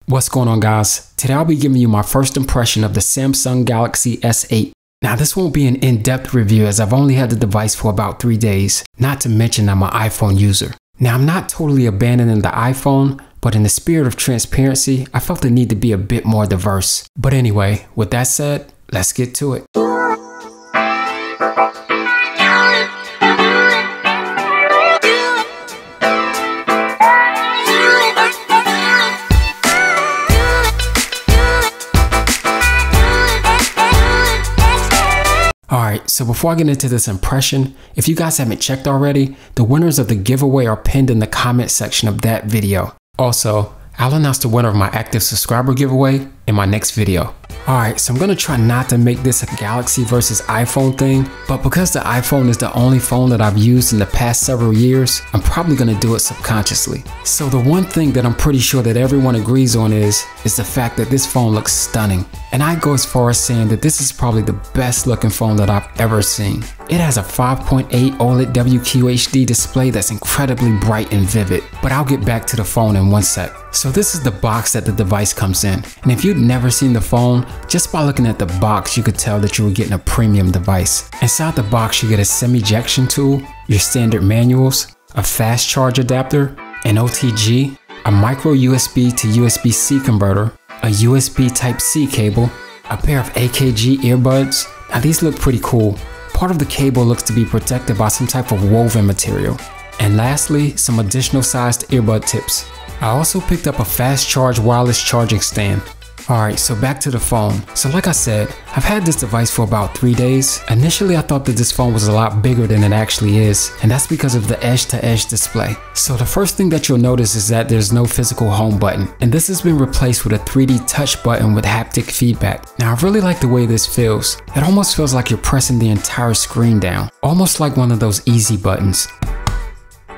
What's going on, guys? Today I'll be giving you my first impression of the Samsung Galaxy S8. Now this won't be an in-depth review as I've only had the device for about 3 days, not to mention I'm an iPhone user. Now I'm not totally abandoning the iPhone, but in the spirit of transparency, I felt the need to be a bit more diverse. But anyway, with that said, let's get to it. Alright, so before I get into this impression, if you guys haven't checked already, the winners of the giveaway are pinned in the comment section of that video. Also, I'll announce the winner of my active subscriber giveaway in my next video. Alright, so I'm going to try not to make this a Galaxy versus iPhone thing, but because the iPhone is the only phone that I've used in the past several years, I'm probably going to do it subconsciously. So the one thing that I'm pretty sure that everyone agrees on is the fact that this phone looks stunning. And I go as far as saying that this is probably the best looking phone that I've ever seen. It has a 5.8 OLED WQHD display that's incredibly bright and vivid, but I'll get back to the phone in one sec. So this is the box that the device comes in, and if you'd never seen the phone, just by looking at the box you could tell that you were getting a premium device. Inside the box you get a SIM ejection tool, your standard manuals, a fast charge adapter, an OTG, a micro USB to USB-C converter, a USB Type-C cable, a pair of AKG earbuds. Now these look pretty cool. Part of the cable looks to be protected by some type of woven material. And lastly, some additional sized earbud tips. I also picked up a fast charge wireless charging stand. Alright, so back to the phone. So like I said, I've had this device for about 3 days. Initially I thought that this phone was a lot bigger than it actually is, and that's because of the edge-to-edge display. So the first thing that you'll notice is that there's no physical home button, and this has been replaced with a 3D touch button with haptic feedback. Now I really like the way this feels. It almost feels like you're pressing the entire screen down, almost like one of those easy buttons.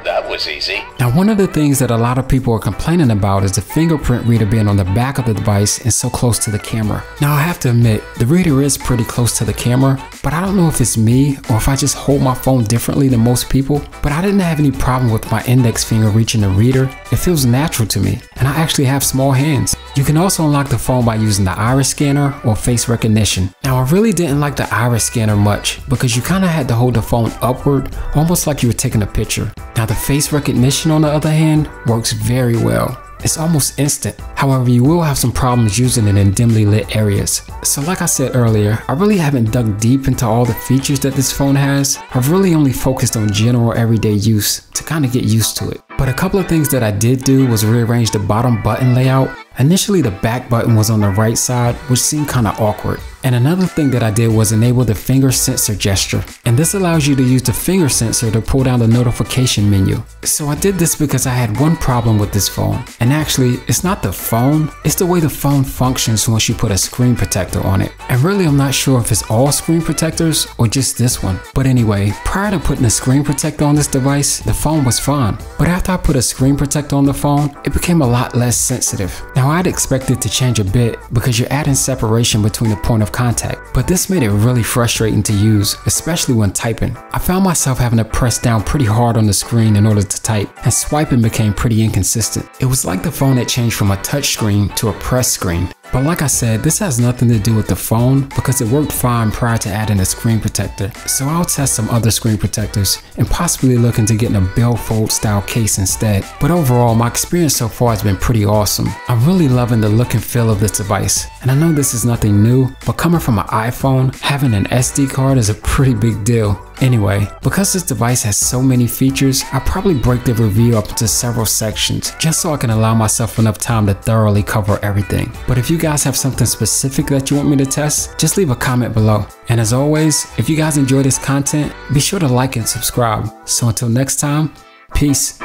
That was easy. Now one of the things that a lot of people are complaining about is the fingerprint reader being on the back of the device and so close to the camera. Now I have to admit, the reader is pretty close to the camera, but I don't know if it's me or if I just hold my phone differently than most people, but I didn't have any problem with my index finger reaching the reader. It feels natural to me, and I actually have small hands. You can also unlock the phone by using the iris scanner or face recognition. Now I really didn't like the iris scanner much because you kind of had to hold the phone upward, almost like you were taking a picture. Now the face recognition on the other hand works very well. It's almost instant. However, you will have some problems using it in dimly lit areas. So like I said earlier, I really haven't dug deep into all the features that this phone has. I've really only focused on general everyday use to kind of get used to it. But a couple of things that I did do was rearrange the bottom button layout. Initially the back button was on the right side, which seemed kind of awkward. And another thing that I did was enable the finger sensor gesture. And this allows you to use the finger sensor to pull down the notification menu. So I did this because I had one problem with this phone. And actually, it's not the phone, it's the way the phone functions once you put a screen protector on it. And really I'm not sure if it's all screen protectors or just this one. But anyway, prior to putting a screen protector on this device, the phone was fine. But after I put a screen protector on the phone, it became a lot less sensitive. Now I'd expect it to change a bit because you're adding separation between the point of contact, but this made it really frustrating to use, especially when typing. I found myself having to press down pretty hard on the screen in order to type, and swiping became pretty inconsistent. It was like the phone had changed from a touch screen to a press screen. But like I said, this has nothing to do with the phone because it worked fine prior to adding a screen protector. So I'll test some other screen protectors and possibly look into getting a billfold style case instead. But overall, my experience so far has been pretty awesome. I'm really loving the look and feel of this device. And I know this is nothing new, but coming from an iPhone, having an SD card is a pretty big deal. Anyway, because this device has so many features, I'll probably break the review up into several sections just so I can allow myself enough time to thoroughly cover everything. But if you guys have something specific that you want me to test, just leave a comment below. And as always, if you guys enjoy this content, be sure to like and subscribe. So until next time, peace.